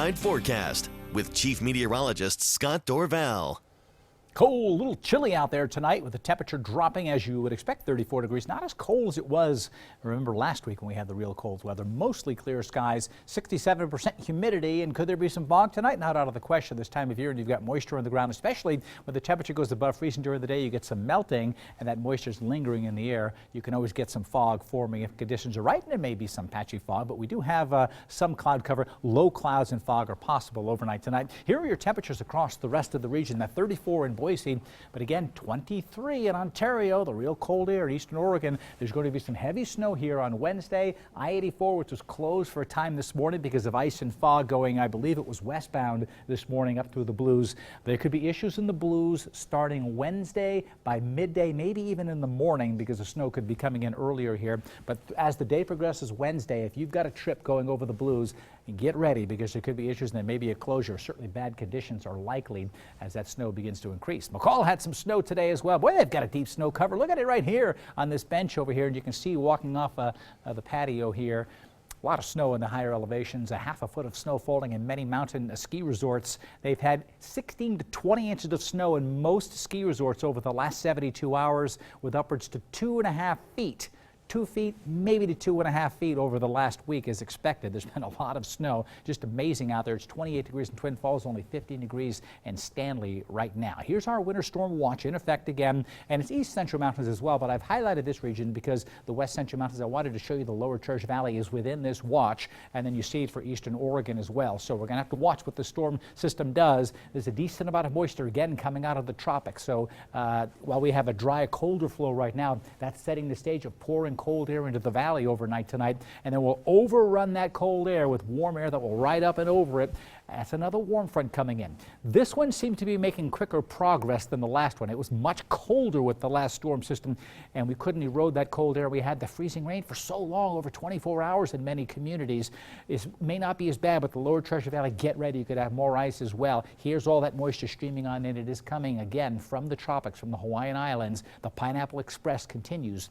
Outside Forecast with Chief Meteorologist Scott Dorval. Cold, a little chilly out there tonight with the temperature dropping as you would expect, 34 degrees. Not as cold as it was, remember, last week when we had the real cold weather. Mostly clear skies, 67% humidity, and could there be some fog tonight? Not out of the question this time of year, and you've got moisture on the ground, especially when the temperature goes above freezing during the day. You get some melting, and that moisture is lingering in the air. You can always get some fog forming if conditions are right, and there may be some patchy fog, but we do have some cloud cover. Low clouds and fog are possible overnight tonight. Here are your temperatures across the rest of the region. That 34 in Boise, but again 23 in Ontario, the real cold air in eastern Oregon. There's going to be some heavy snow here on Wednesday. I-84, which was closed for a time this morning because of ice and fog going, I believe it was westbound this morning up through the Blues. There could be issues in the Blues starting Wednesday by midday, maybe even in the morning, because the snow could be coming in earlier here. But as the day progresses Wednesday, if you've got a trip going over the Blues, get ready because there could be issues and there may be a closure. Certainly bad conditions are likely as that snow begins to increase. McCall had some snow today as well. Boy, they've got a deep snow cover. Look at it right here on this bench over here, and you can see walking off the patio here. A lot of snow in the higher elevations, a half a foot of snow falling in many mountain ski resorts. They've had 16 to 20 inches of snow in most ski resorts over the last 72 hours with upwards to 2.5 feet. 2 feet, maybe to 2.5 feet over the last week is expected. There's been a lot of snow. Just amazing out there. It's 28 degrees in Twin Falls, only 15 degrees in Stanley right now. Here's our winter storm watch in effect again, and it's east central mountains as well, but I've highlighted this region because the west central mountains, I wanted to show you the lower Treasure Valley is within this watch, and then you see it for eastern Oregon as well. So we're going to have to watch what the storm system does. There's a decent amount of moisture again coming out of the tropics. So while we have a dry, colder flow right now, that's setting the stage of pouring cold air into the valley overnight tonight, and then we'll overrun that cold air with warm air that will ride up and over it. That's another warm front coming in. This one seemed to be making quicker progress than the last one. It was much colder with the last storm system, and we couldn't erode that cold air. We had the freezing rain for so long, over 24 hours in many communities. It may not be as bad, but the lower Treasure Valley, get ready. You could have more ice as well. Here's all that moisture streaming on in. It is coming again from the tropics, from the Hawaiian Islands. The Pineapple Express continues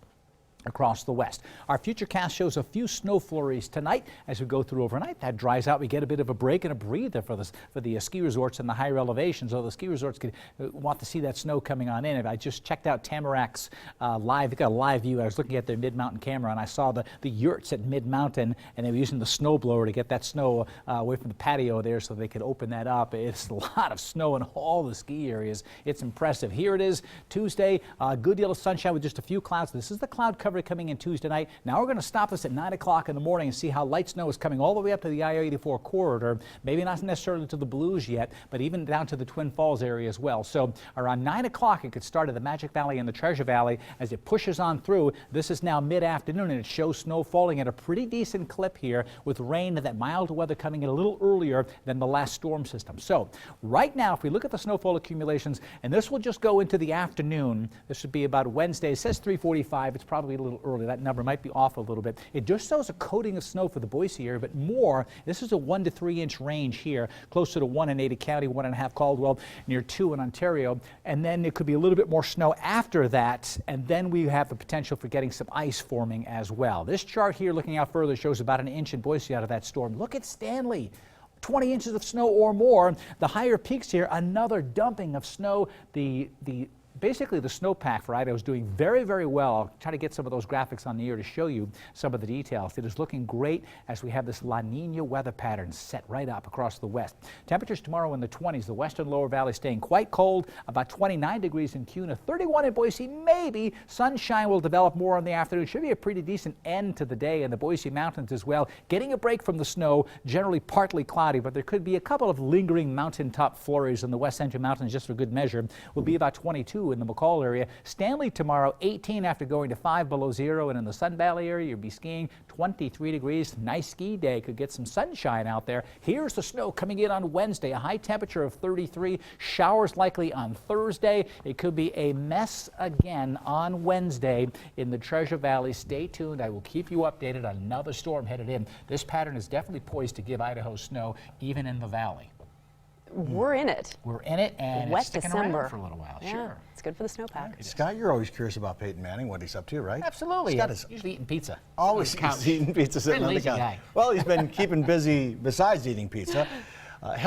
across the west. Our futurecast shows a few snow flurries tonight as we go through overnight. That dries out. We get a bit of a break and a breather for the ski resorts and the higher elevations. So the ski resorts could want to see that snow coming on in. I just checked out Tamarac's live. They got a live view. I was looking at their mid-mountain camera and I saw the yurts at mid-mountain, and they were using the snow blower to get that snow away from the patio there so they could open that up. It's a lot of snow in all the ski areas. It's impressive. Here it is Tuesday. A good deal of sunshine with just a few clouds. This is the cloud cover coming in Tuesday night. Now we're going to stop this at 9 o'clock in the morning and see how light snow is coming all the way up to the I-84 corridor. Maybe not necessarily to the Blues yet, but even down to the Twin Falls area as well. So around 9 o'clock it could start at the Magic Valley and the Treasure Valley as it pushes on through. This is now mid-afternoon and it shows snow falling at a pretty decent clip here with rain and that mild weather coming in a little earlier than the last storm system. So right now, if we look at the snowfall accumulations, and this will just go into the afternoon, this would be about Wednesday. It says 3:45. It's probably a little early. That number might be off a little bit. It just shows a coating of snow for the Boise area, but more. This is a 1 to 3 inch range here, closer to 1 in Ada County, 1.5 Caldwell, near 2 in Ontario. And then it could be a little bit more snow after that, and then we have the potential for getting some ice forming as well. This chart here, looking out further, shows about an inch in Boise out of that storm. Look at Stanley. 20 inches of snow or more. The higher peaks here, another dumping of snow. Basically, the snowpack for Idaho is doing very, very well. I'll try to get some of those graphics on the air to show you some of the details. It is looking great as we have this La Nina weather pattern set right up across the west. Temperatures tomorrow in the 20s. The western lower valley staying quite cold, about 29 degrees in Kuna, 31 in Boise. Maybe sunshine will develop more in the afternoon. Should be a pretty decent end to the day in the Boise Mountains as well. Getting a break from the snow, generally partly cloudy, but there could be a couple of lingering mountaintop flurries in the west central mountains just for good measure. Will be about 22 in the McCall area. Stanley tomorrow, 18 after going to 5 below zero, and in the Sun Valley area, you'll be skiing 23 degrees. Nice ski day. Could get some sunshine out there. Here's the snow coming in on Wednesday, a high temperature of 33. Showers likely on Thursday. It could be a mess again on Wednesday in the Treasure Valley. Stay tuned. I will keep you updated on another storm headed in. This pattern is definitely poised to give Idaho snow, even in the valley. We're in it. We're in it, and Wet it's sticking December. around for a little while. Yeah, Sure. it's good for the snowpack. Scott, you're always curious about Peyton Manning, what he's up to, right? Absolutely. Scott is usually eating pizza. always On the couch. eating pizza sitting Very on the lazy couch. guy. Well, he's been keeping busy besides eating pizza.